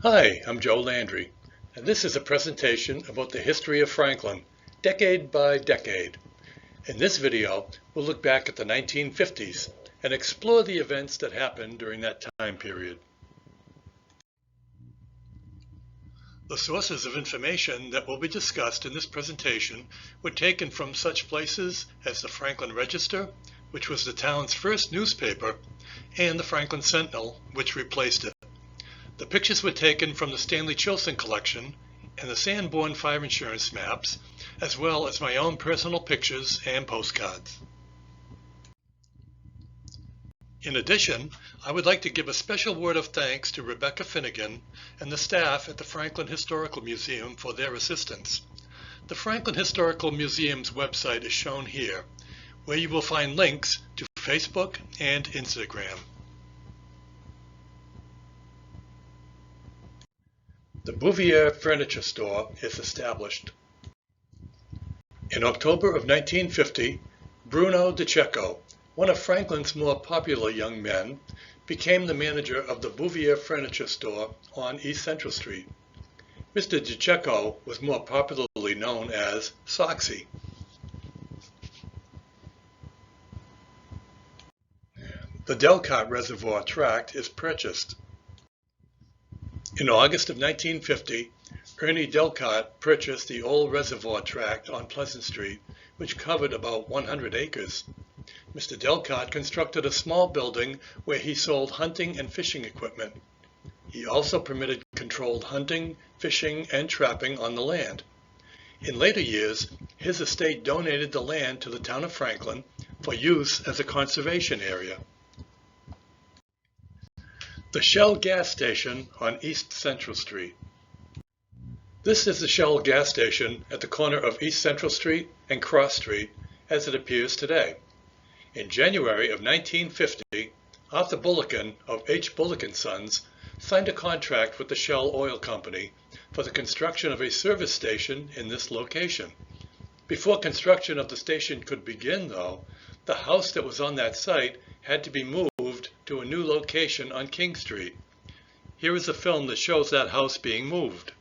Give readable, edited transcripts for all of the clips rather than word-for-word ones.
Hi, I'm Joe Landry, and this is a presentation about the history of Franklin, decade by decade. In this video, we'll look back at the 1950s and explore the events that happened during that time period. The sources of information that will be discussed in this presentation were taken from such places as the Franklin Register, which was the town's first newspaper, and the Franklin Sentinel, which replaced it. The pictures were taken from the Stanley Chilson collection and the Sanborn Fire Insurance maps, as well as my own personal pictures and postcards. In addition, I would like to give a special word of thanks to Rebecca Finnegan and the staff at the Franklin Historical Museum for their assistance. The Franklin Historical Museum's website is shown here, where you will find links to Facebook and Instagram. The Bouvier Furniture Store is established. In October of 1950, Bruno DiCecco, one of Franklin's more popular young men, became the manager of the Bouvier Furniture Store on East Central Street. Mr. DiCecco was more popularly known as Soxy. The Delcott Reservoir tract is purchased. In August of 1950, Ernie Delcott purchased the old reservoir tract on Pleasant Street, which covered about 100 acres. Mr. Delcott constructed a small building where he sold hunting and fishing equipment. He also permitted controlled hunting, fishing, and trapping on the land. In later years, his estate donated the land to the town of Franklin for use as a conservation area. The Shell gas station on East Central Street. This is the Shell gas station at the corner of East Central Street and Cross Street as it appears today. In January of 1950, Arthur Bullock of H. Bullock & Sons signed a contract with the Shell Oil Company for the construction of a service station in this location. Before construction of the station could begin, though, the house that was on that site had to be moved to a new location on King Street. Here is a film that shows that house being moved.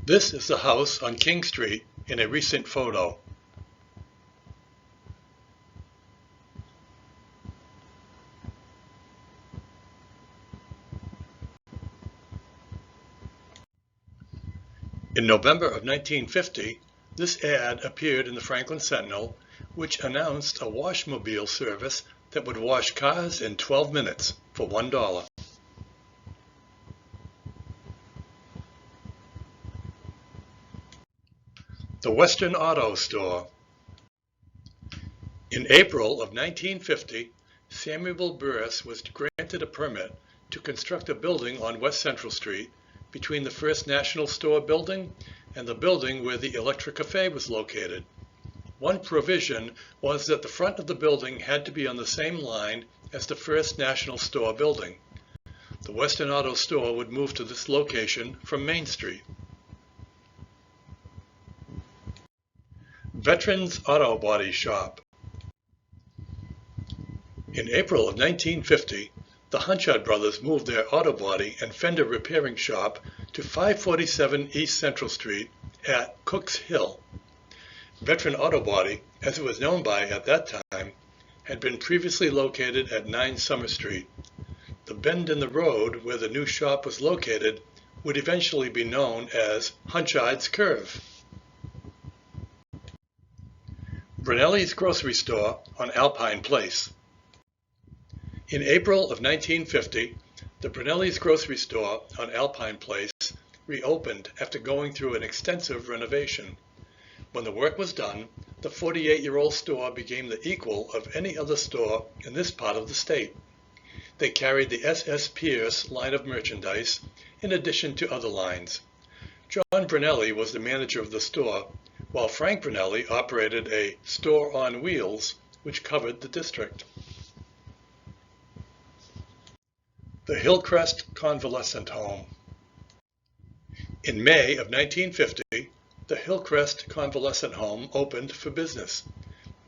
This is the house on King Street in a recent photo. In November of 1950, this ad appeared in the Franklin Sentinel, which announced a washmobile service that would wash cars in 12 minutes for $1. The Western Auto Store. In April of 1950, Samuel Burris was granted a permit to construct a building on West Central Street between the First National Store building and the building where the Electric Cafe was located. One provision was that the front of the building had to be on the same line as the First National Store building. The Western Auto Store would move to this location from Main Street. Veterans Auto Body Shop. In April of 1950, the Hunchard brothers moved their auto body and fender repairing shop to 547 East Central Street at Cook's Hill. Veteran Auto Body, as it was known by at that time, had been previously located at 9 Summer Street. The bend in the road where the new shop was located would eventually be known as Hunchard's Curve. Brunelli's Grocery Store on Alpine Place. In April of 1950, the Brunelli's Grocery Store on Alpine Place reopened after going through an extensive renovation. When the work was done, the 48-year-old store became the equal of any other store in this part of the state. They carried the S.S. Pierce line of merchandise in addition to other lines. John Brunelli was the manager of the store, while Frank Brunelli operated a store on wheels which covered the district. The Hillcrest Convalescent Home. In May of 1950, the Hillcrest Convalescent Home opened for business.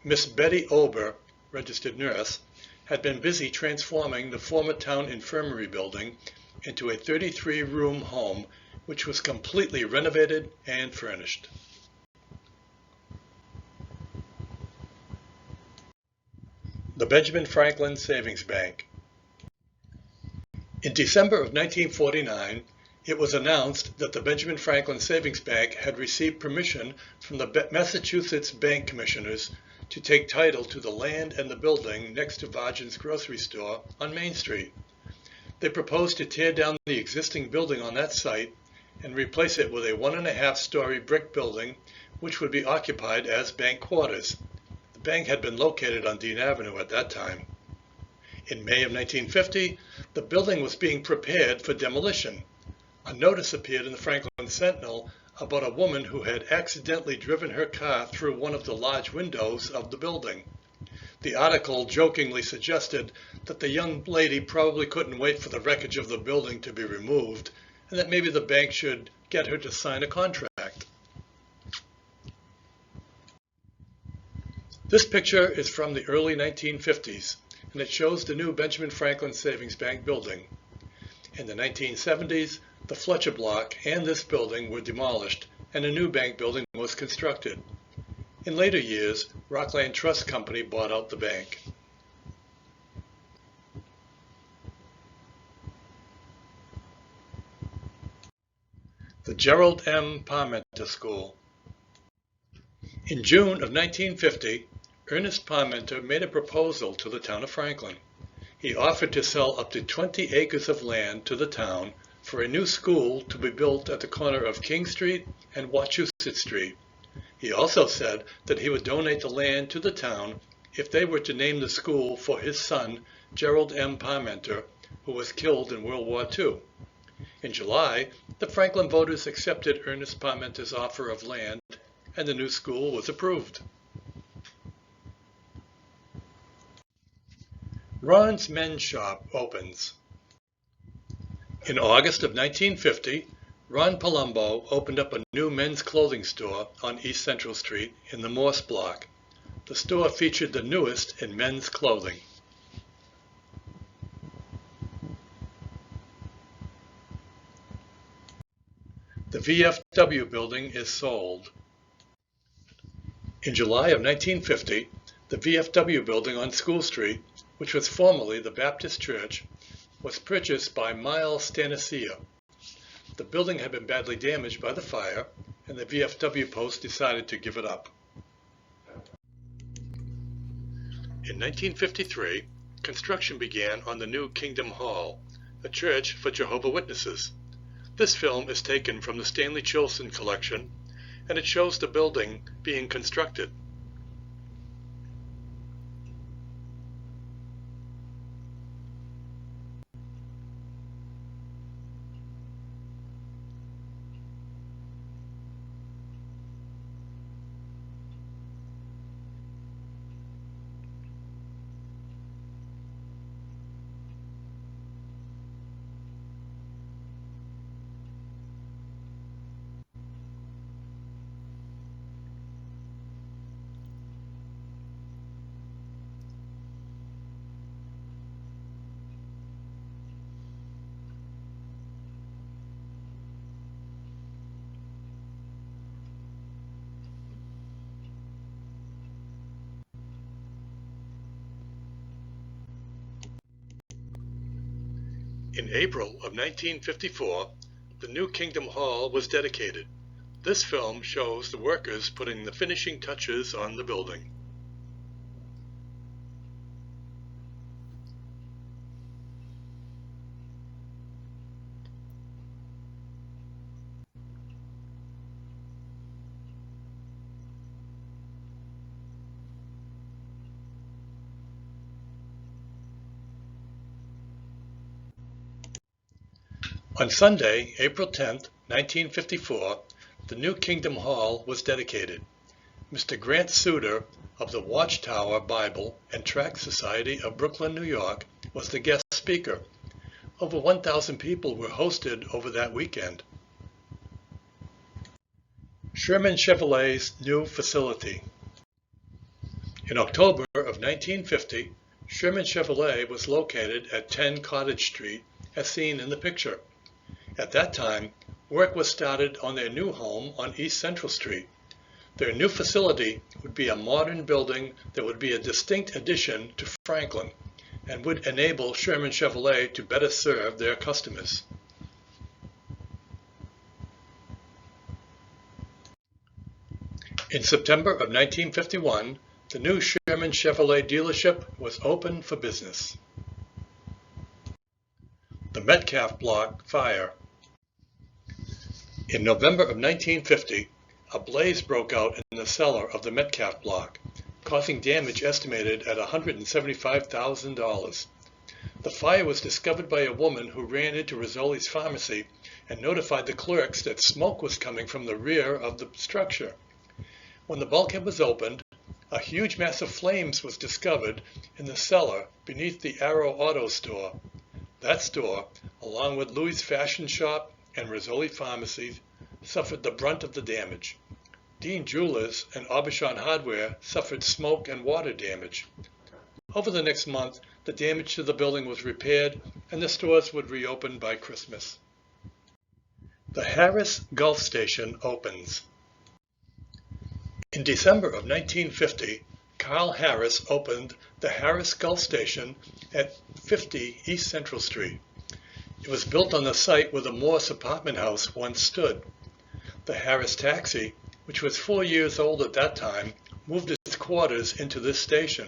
Miss Betty Ober, registered nurse, had been busy transforming the former town infirmary building into a 33-room home which was completely renovated and furnished. The Benjamin Franklin Savings Bank. In December of 1949, it was announced that the Benjamin Franklin Savings Bank had received permission from the Massachusetts Bank Commissioners to take title to the land and the building next to Vargin's Grocery Store on Main Street. They proposed to tear down the existing building on that site and replace it with a 1.5-story brick building which would be occupied as bank quarters. The bank had been located on Dean Avenue at that time. In May of 1950, the building was being prepared for demolition. A notice appeared in the Franklin Sentinel about a woman who had accidentally driven her car through one of the large windows of the building. The article jokingly suggested that the young lady probably couldn't wait for the wreckage of the building to be removed, and that maybe the bank should get her to sign a contract. This picture is from the early 1950s, and it shows the new Benjamin Franklin Savings Bank building. In the 1970s, the Fletcher Block and this building were demolished, and a new bank building was constructed. In later years, Rockland Trust Company bought out the bank. The Gerald M. Parmenter School. In June of 1950, Ernest Parmenter made a proposal to the town of Franklin. He offered to sell up to 20 acres of land to the town for a new school to be built at the corner of King Street and Wachusett Street. He also said that he would donate the land to the town if they were to name the school for his son, Gerald M. Parmenter, who was killed in World War II. In July, the Franklin voters accepted Ernest Parmenter's offer of land, and the new school was approved. Ron's Men's Shop opens. In August of 1950, Ron Palumbo opened up a new men's clothing store on East Central Street in the Morse Block. The store featured the newest in men's clothing. The VFW building is sold. In July of 1950, the VFW building on School Street, which was formerly the Baptist Church, was purchased by Miles Stanacia. The building had been badly damaged by the fire, and the VFW post decided to give it up. In 1953, construction began on the new Kingdom Hall, a church for Jehovah's Witnesses. This film is taken from the Stanley Chilson collection and it shows the building being constructed. In April of 1954, the new Kingdom Hall was dedicated. This film shows the workers putting the finishing touches on the building. On Sunday, April 10, 1954, the new Kingdom Hall was dedicated. Mr. Grant Suter of the Watchtower Bible and Tract Society of Brooklyn, New York, was the guest speaker. Over 1,000 people were hosted over that weekend. Sherman Chevrolet's new facility. In October of 1950, Sherman Chevrolet was located at 10 Cottage Street, as seen in the picture. At that time, work was started on their new home on East Central Street. Their new facility would be a modern building that would be a distinct addition to Franklin and would enable Sherman Chevrolet to better serve their customers. In September of 1951, the new Sherman Chevrolet dealership was open for business. The Metcalf Block fire. In November of 1950, a blaze broke out in the cellar of the Metcalf Block, causing damage estimated at $175,000. The fire was discovered by a woman who ran into Rizzoli's pharmacy and notified the clerks that smoke was coming from the rear of the structure. When the bulkhead was opened, a huge mass of flames was discovered in the cellar beneath the Arrow Auto store. That store, along with Louis' Fashion Shop and Rizzoli Pharmacy, suffered the brunt of the damage. Dean Jewelers and Aubuchon Hardware suffered smoke and water damage. Over the next month, the damage to the building was repaired and the stores would reopen by Christmas. The Harris Gulf Station opens. In December of 1950, Carl Harris opened the Harris Gulf Station at 50 East Central Street. It was built on the site where the Morse apartment house once stood. The Harris Taxi, which was 4 years old at that time, moved its quarters into this station.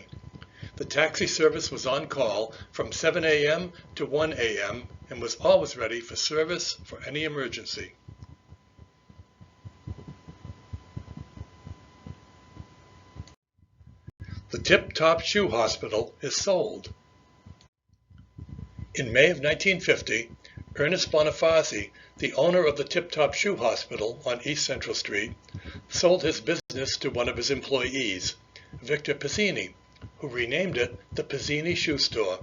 The taxi service was on call from 7 a.m. to 1 a.m. and was always ready for service for any emergency. The Tip Top Shoe Hospital is sold. In May of 1950, Ernest Bonifazi, the owner of the Tip Top Shoe Hospital on East Central Street, sold his business to one of his employees, Victor Pizzini, who renamed it the Pizzini Shoe Store.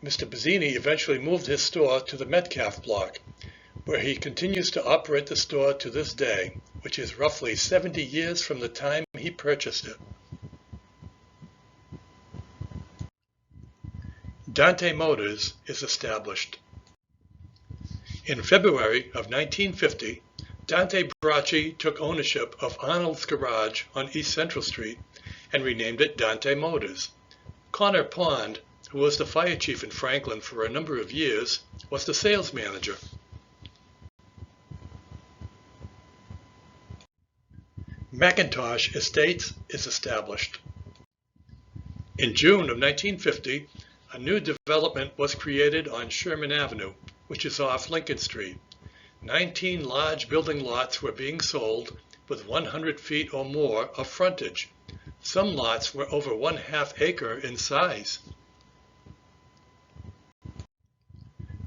Mr. Pizzini eventually moved his store to the Metcalf Block, where he continues to operate the store to this day, which is roughly 70 years from the time he purchased it. Dante Motors is established. In February of 1950, Dante Bracci took ownership of Arnold's Garage on East Central Street and renamed it Dante Motors. Connor Pond, who was the fire chief in Franklin for a number of years, was the sales manager. McIntosh Estates is established. In June of 1950, a new development was created on Sherman Avenue, which is off Lincoln Street. 19 large building lots were being sold, with 100 feet or more of frontage. Some lots were over 1/2 acre in size.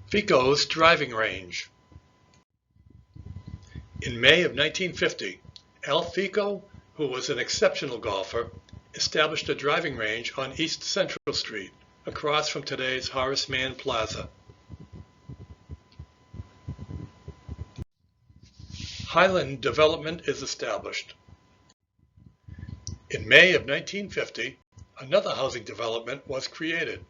Fico's driving range. In May of 1950, Al Fico, who was an exceptional golfer, established a driving range on East Central Street, across from today's Horace Mann Plaza. Highland Development is established. In May of 1950, another housing development was created.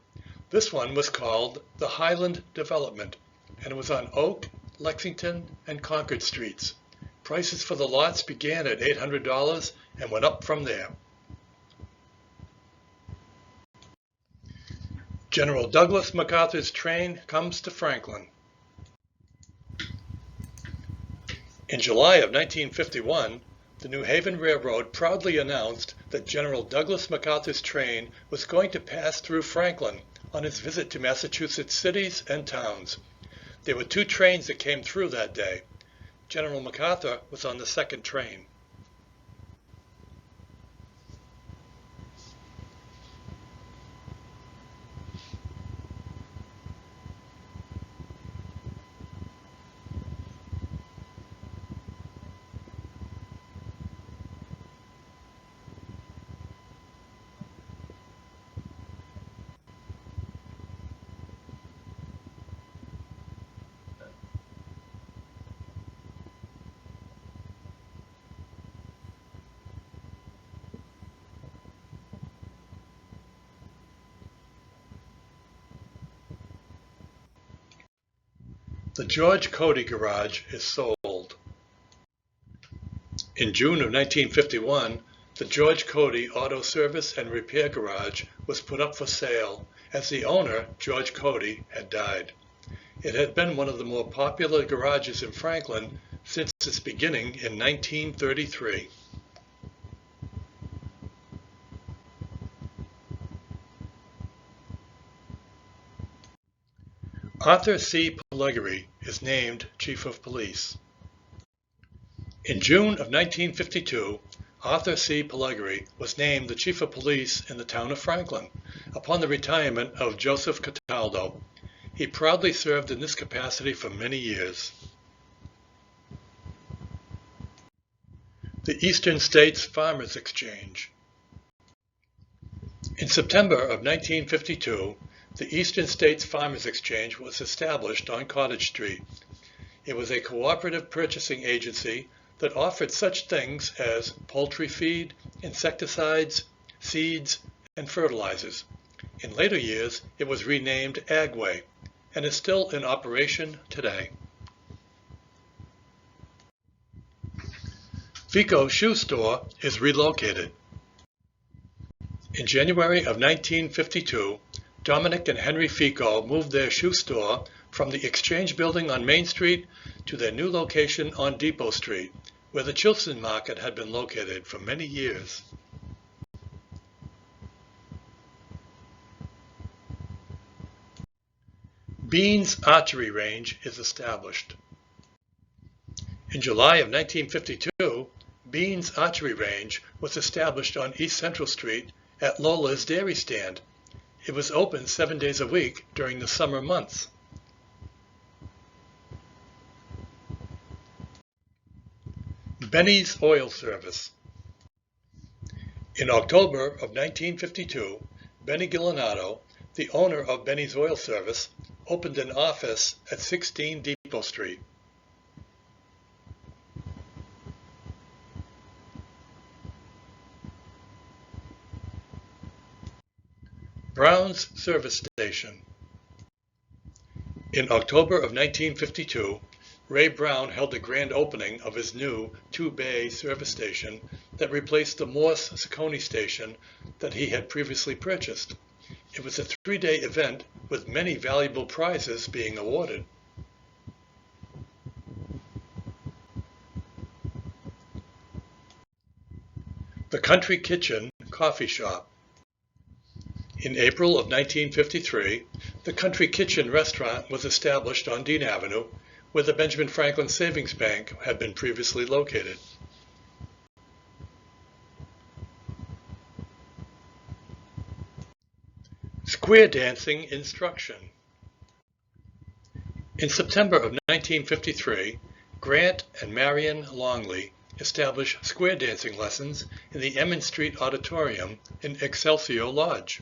This one was called the Highland Development, and it was on Oak, Lexington, and Concord Streets. Prices for the lots began at $800 and went up from there. General Douglas MacArthur's train comes to Franklin. In July of 1951, the New Haven Railroad proudly announced that General Douglas MacArthur's train was going to pass through Franklin on his visit to Massachusetts cities and towns. There were 2 trains that came through that day. General MacArthur was on the second train. The George Cody Garage is sold. In June of 1951, the George Cody Auto Service and Repair Garage was put up for sale as the owner, George Cody, had died. It had been one of the more popular garages in Franklin since its beginning in 1933. Arthur C. Pellegri is named Chief of Police. In June of 1952, Arthur C. Pellegri was named the Chief of Police in the town of Franklin upon the retirement of Joseph Cataldo. He proudly served in this capacity for many years. The Eastern States Farmers Exchange. In September of 1952, the Eastern States Farmers Exchange was established on Cottage Street. It was a cooperative purchasing agency that offered such things as poultry feed, insecticides, seeds, and fertilizers. In later years, it was renamed Agway and is still in operation today. Fico Shoe Store is relocated. In January of 1952, Dominic and Henry Fico moved their shoe store from the Exchange Building on Main Street to their new location on Depot Street, where the Chilson Market had been located for many years. Bean's Archery Range is established. In July of 1952, Bean's Archery Range was established on East Central Street at Lola's Dairy Stand. It was open 7 days a week during the summer months. Benny's Oil Service. In October of 1952, Benny Gilinato, the owner of Benny's Oil Service, opened an office at 16 Depot Street. Brown's Service Station. In October of 1952, Ray Brown held the grand opening of his new 2-bay service station that replaced the Morse-Saccone station that he had previously purchased. It was a 3-day event with many valuable prizes being awarded. The Country Kitchen Coffee Shop. In April of 1953, the Country Kitchen restaurant was established on Dean Avenue, where the Benjamin Franklin Savings Bank had been previously located. Square dancing instruction. In September of 1953, Grant and Marion Longley established square dancing lessons in the Emmons Street Auditorium in Excelsior Lodge.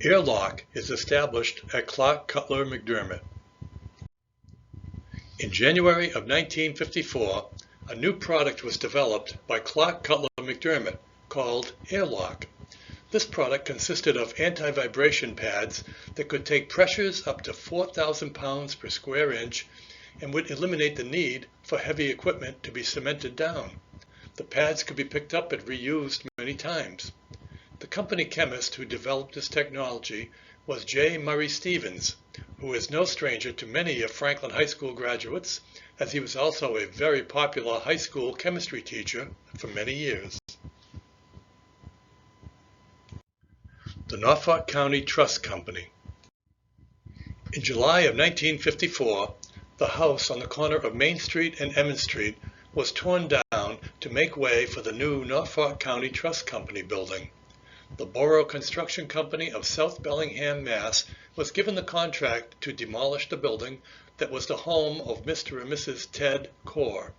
Airlock is established at Clark Cutler McDermott. In January of 1954, a new product was developed by Clark Cutler McDermott called Airlock. This product consisted of anti-vibration pads that could take pressures up to 4,000 pounds per square inch and would eliminate the need for heavy equipment to be cemented down. The pads could be picked up and reused many times. The company chemist who developed this technology was J. Murray Stevens, who is no stranger to many of Franklin High School graduates, as he was also a very popular high school chemistry teacher for many years. The Norfolk County Trust Company. In July of 1954, the house on the corner of Main Street and Emmons Street was torn down to make way for the new Norfolk County Trust Company building. The Borough Construction Company of South Bellingham, Mass. Was given the contract to demolish the building that was the home of Mr. and Mrs. Ted Core.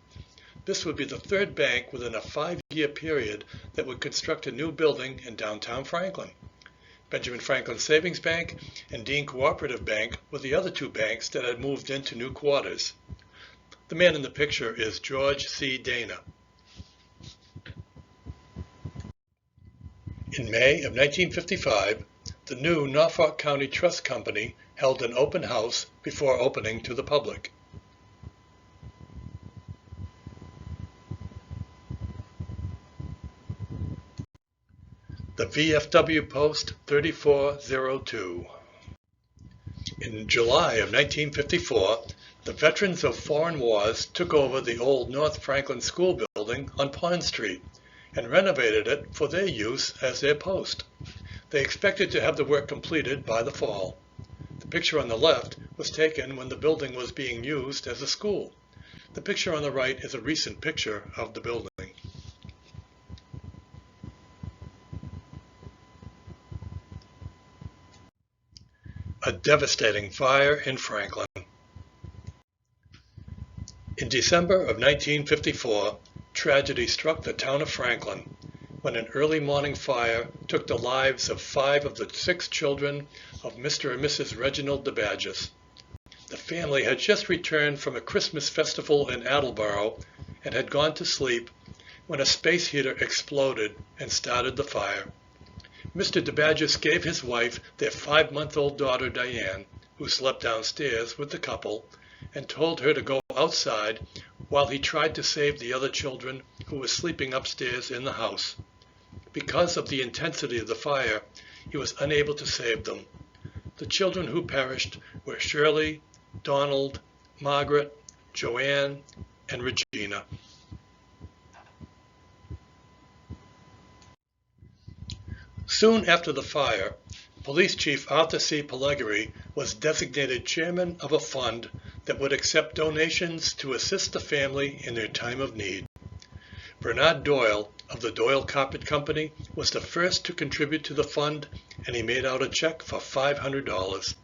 This would be the third bank within a 5-year period that would construct a new building in downtown Franklin. Benjamin Franklin Savings Bank and Dean Cooperative Bank were the other two banks that had moved into new quarters. The man in the picture is George C. Dana. In May of 1955, the new Norfolk County Trust Company held an open house before opening to the public. The VFW Post 3402. In July of 1954, the veterans of foreign wars took over the old North Franklin School building on Pond Street and renovated it for their use as their post. They expected to have the work completed by the fall. The picture on the left was taken when the building was being used as a school. The picture on the right is a recent picture of the building. A devastating fire in Franklin. In December of 1954, tragedy struck the town of Franklin when an early morning fire took the lives of 5 of the 6 children of Mr. and Mrs. Reginald DeBadges. The family had just returned from a Christmas festival in Attleboro and had gone to sleep when a space heater exploded and started the fire. Mr. DeBadges gave his wife their 5-month-old daughter Diane, who slept downstairs with the couple, and told her to go outside while he tried to save the other children who were sleeping upstairs in the house. Because of the intensity of the fire, he was unable to save them. The children who perished were Shirley, Donald, Margaret, Joanne, and Regina. Soon after the fire, Police Chief Arthur C. Pellegrini was designated chairman of a fund that would accept donations to assist the family in their time of need. Bernard Doyle of the Doyle Carpet Company was the first to contribute to the fund, and he made out a check for $500.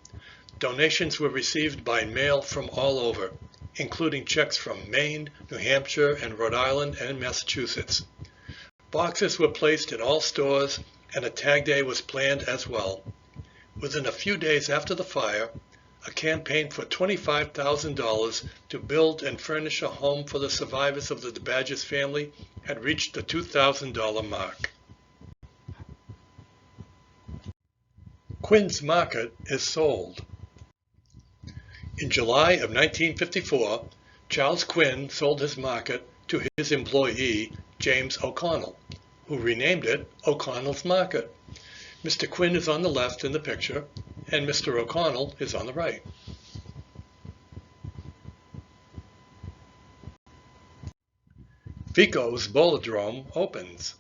Donations were received by mail from all over, including checks from Maine, New Hampshire, and Rhode Island and Massachusetts. Boxes were placed in all stores, and a tag day was planned as well. Within a few days after the fire, a campaign for $25,000 to build and furnish a home for the survivors of the DeBadges family had reached the $2,000 mark. Quinn's Market is sold. In July of 1954, Charles Quinn sold his market to his employee, James O'Connell, who renamed it O'Connell's Market. Mr. Quinn is on the left in the picture, and Mr. O'Connell is on the right. Fico's Bowlodrome opens.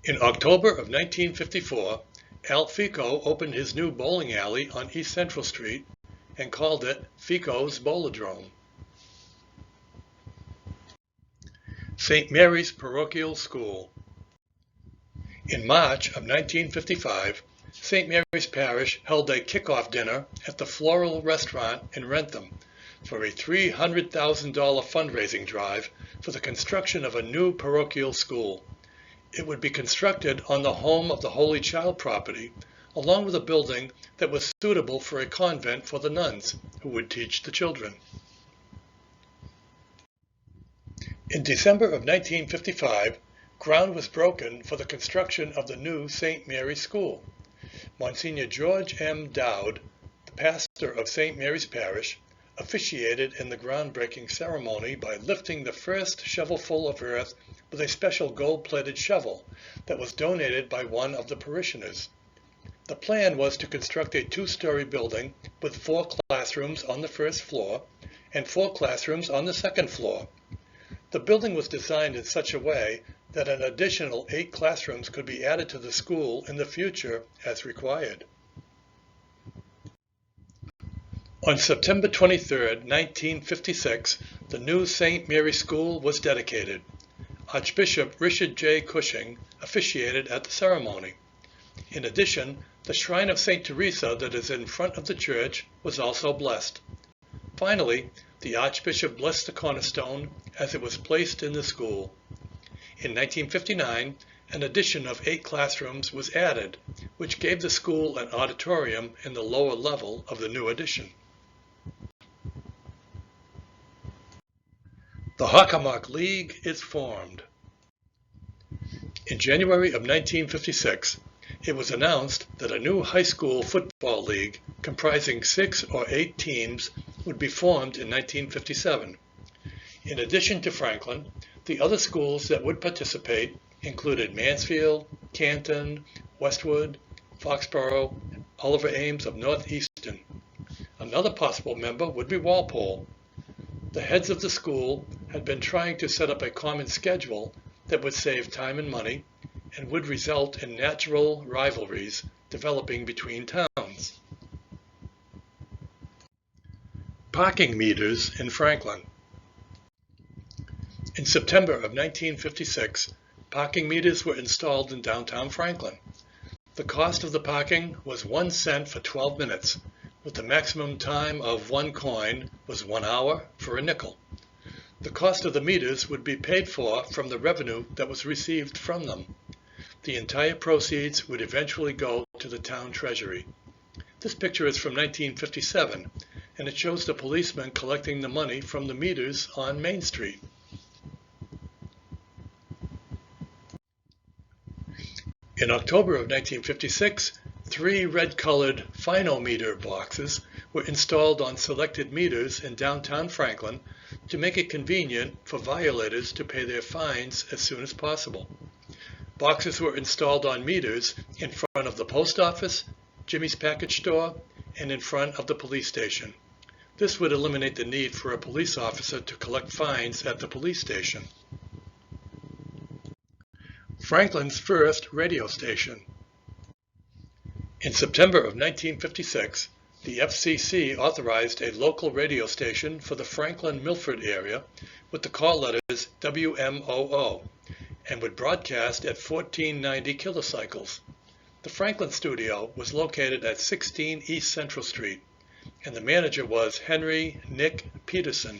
In October of 1954, Al Fico opened his new bowling alley on East Central Street and called it Fico's Bowlodrome. St. Mary's Parochial School. In March of 1955, St. Mary's Parish held a kickoff dinner at the Floral Restaurant in Wrentham for a $300,000 fundraising drive for the construction of a new parochial school. It would be constructed on the home of the Holy Child property, along with a building that was suitable for a convent for the nuns who would teach the children. In December of 1955, ground was broken for the construction of the new St. Mary's School. Monsignor George M. Dowd, the pastor of St. Mary's Parish, officiated in the groundbreaking ceremony by lifting the first shovelful of earth with a special gold-plated shovel that was donated by one of the parishioners. The plan was to construct a two-story building with 4 classrooms on the first floor and 4 classrooms on the second floor. The building was designed in such a way that an additional 8 classrooms could be added to the school in the future as required. On September 23, 1956, the new St. Mary's School was dedicated. Archbishop Richard J. Cushing officiated at the ceremony. In addition, the shrine of St. Teresa that is in front of the church was also blessed. Finally, the Archbishop blessed the cornerstone as it was placed in the school. In 1959, an addition of 8 classrooms was added, which gave the school an auditorium in the lower level of the new addition. The Hockomock League is formed. In January of 1956, it was announced that a new high school football league comprising 6 or 8 teams would be formed in 1957. In addition to Franklin, the other schools that would participate included Mansfield, Canton, Westwood, Foxborough, Oliver Ames of Northeastern. Another possible member would be Walpole. The heads of the school had been trying to set up a common schedule that would save time and money and would result in natural rivalries developing between towns. Parking meters in Franklin. In September of 1956, parking meters were installed in downtown Franklin. The cost of the parking was 1 cent for 12 minutes, with the maximum time of 1 coin was 1 hour for a nickel. The cost of the meters would be paid for from the revenue that was received from them. The entire proceeds would eventually go to the town treasury. This picture is from 1957, and it shows the policemen collecting the money from the meters on Main Street. In October of 1956, 3 red-colored Phinometer boxes were installed on selected meters in downtown Franklin to make it convenient for violators to pay their fines as soon as possible. Boxes were installed on meters in front of the post office, Jimmy's package store, and in front of the police station. This would eliminate the need for a police officer to collect fines at the police station. Franklin's first radio station. In September of 1956, the FCC authorized a local radio station for the Franklin-Milford area with the call letters WMOO and would broadcast at 1490 kilocycles. The Franklin studio was located at 16 East Central Street, and the manager was Henry Nick Peterson.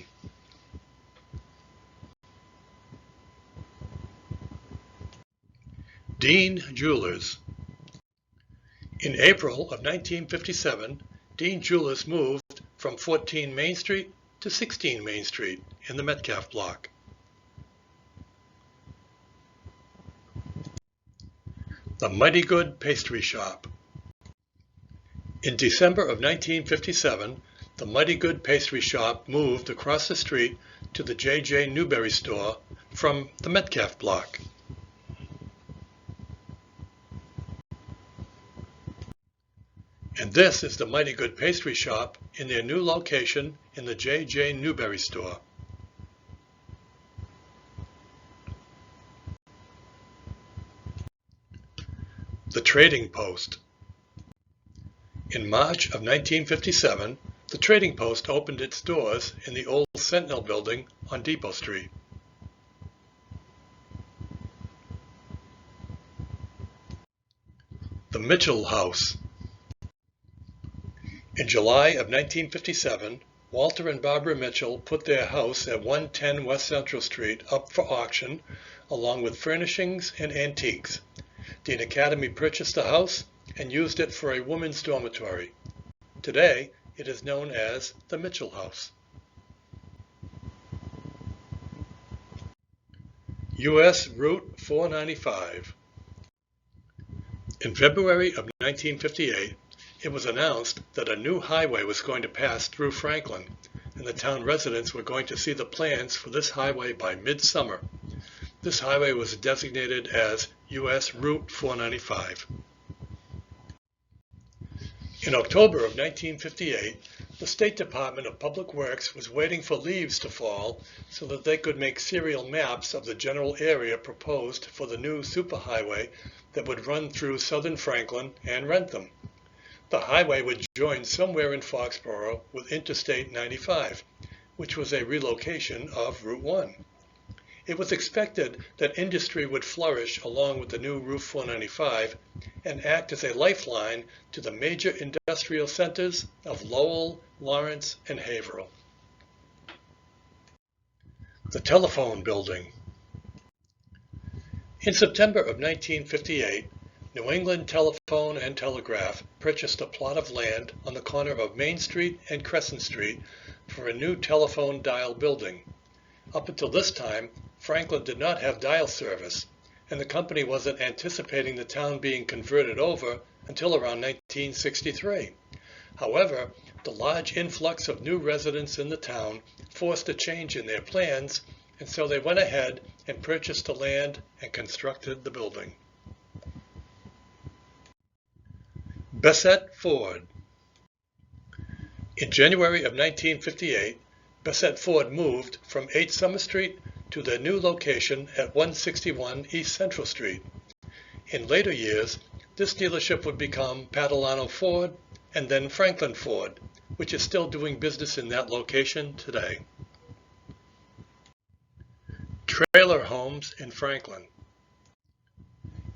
Dean Jewelers. In April of 1957, Dean Jewelers moved from 14 Main Street to 16 Main Street in the Metcalf block. The Mighty Good Pastry Shop. In December of 1957, the Mighty Good Pastry Shop moved across the street to the J.J. Newberry store from the Metcalf block. And this is the Mighty Good Pastry Shop in their new location in the J.J. Newberry store. The Trading Post. In March of 1957, the Trading Post opened its doors in the old Sentinel building on Depot Street. The Mitchell House. In July of 1957, Walter and Barbara Mitchell put their house at 110 West Central Street up for auction, along with furnishings and antiques. Dean Academy purchased the house and used it for a women's dormitory. Today, it is known as the Mitchell House. U.S. Route 495. In February of 1958, it was announced that a new highway was going to pass through Franklin, and the town residents were going to see the plans for this highway by midsummer. This highway was designated as U.S. Route 495. In October of 1958, the State Department of Public Works was waiting for leaves to fall so that they could make serial maps of the general area proposed for the new superhighway that would run through southern Franklin and Rentham. The highway would join somewhere in Foxborough with Interstate 95, which was a relocation of Route 1. It was expected that industry would flourish along with the new Route 495 and act as a lifeline to the major industrial centers of Lowell, Lawrence, and Haverhill. The Telephone Building. In September of 1958, New England Telephone and Telegraph purchased a plot of land on the corner of Main Street and Crescent Street for a new telephone dial building. Up until this time, Franklin did not have dial service, and the company wasn't anticipating the town being converted over until around 1963. However, the large influx of new residents in the town forced a change in their plans, and so they went ahead and purchased the land and constructed the building. Bessette Ford. In January of 1958, Bessette Ford moved from 8 Summer Street to their new location at 161 East Central Street. In later years, this dealership would become Padalano Ford and then Franklin Ford, which is still doing business in that location today. Trailer homes in Franklin.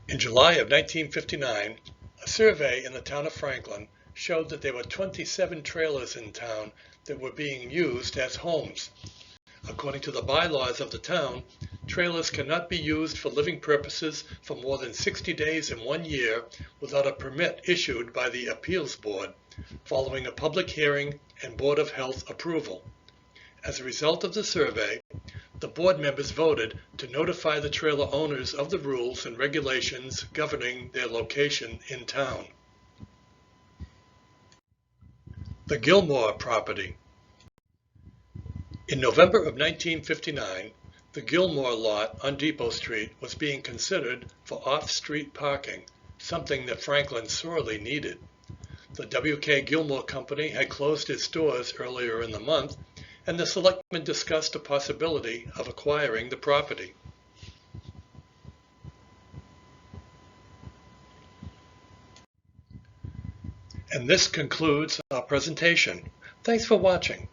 In July of 1959, a survey in the town of Franklin showed that there were 27 trailers in town that were being used as homes. According to the bylaws of the town, trailers cannot be used for living purposes for more than 60 days in 1 year without a permit issued by the Appeals Board, following a public hearing and Board of Health approval. As a result of the survey, the board members voted to notify the trailer owners of the rules and regulations governing their location in town. The Gilmore property. In November of 1959, the Gilmore lot on Depot Street was being considered for off-street parking, something that Franklin sorely needed. The W.K. Gilmore Company had closed its doors earlier in the month, and the selectmen discussed the possibility of acquiring the property. And this concludes our presentation. Thanks for watching.